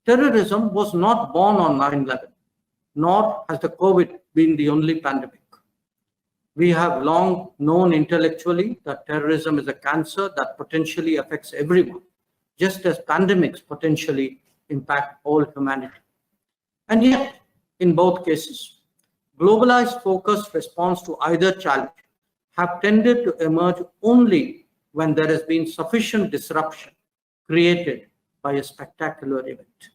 Terrorism was not born on 9/11, nor has the COVID been the only pandemic. We have long known intellectually that terrorism is a cancer that potentially affects everyone, just as pandemics potentially impact all humanity. And yet, in both cases, globalized focused response to either challenge have tended to emerge only when there has been sufficient disruption created by a spectacular event.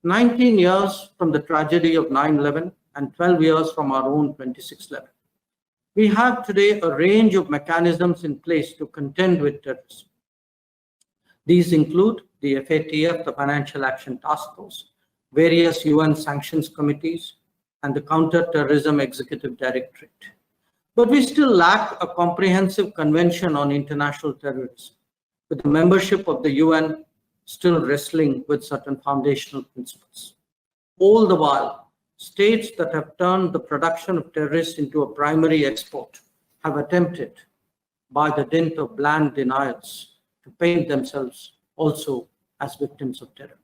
19 years from the tragedy of 9/11 and 12 years from our own 26/11. We have today a range of mechanisms in place to contend with terrorism. These include the FATF, the Financial Action Task Force, various UN sanctions committees, and the Counter-Terrorism Executive Directorate. But we still lack a comprehensive convention on international terrorism, with the membership of the UN still wrestling with certain foundational principles. All the while, states that have turned the production of terrorists into a primary export have attempted, by the dint of bland denials, to paint themselves also as victims of terror.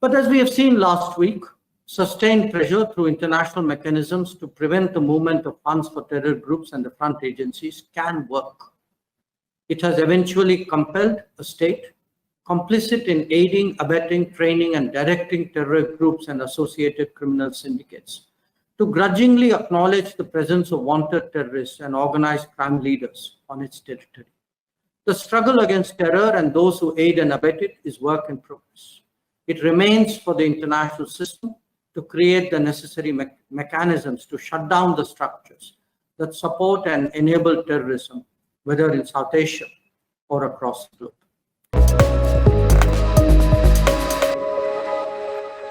But as we have seen last week, sustained pressure through international mechanisms to prevent the movement of funds for terror groups and the front agencies can work. It has eventually compelled a state complicit in aiding, abetting, training, and directing terror groups and associated criminal syndicates to grudgingly acknowledge the presence of wanted terrorists and organized crime leaders on its territory. The struggle against terror and those who aid and abet it is work in progress. It remains for the international system to create the necessary mechanisms to shut down the structures that support and enable terrorism, whether in South Asia or across the globe.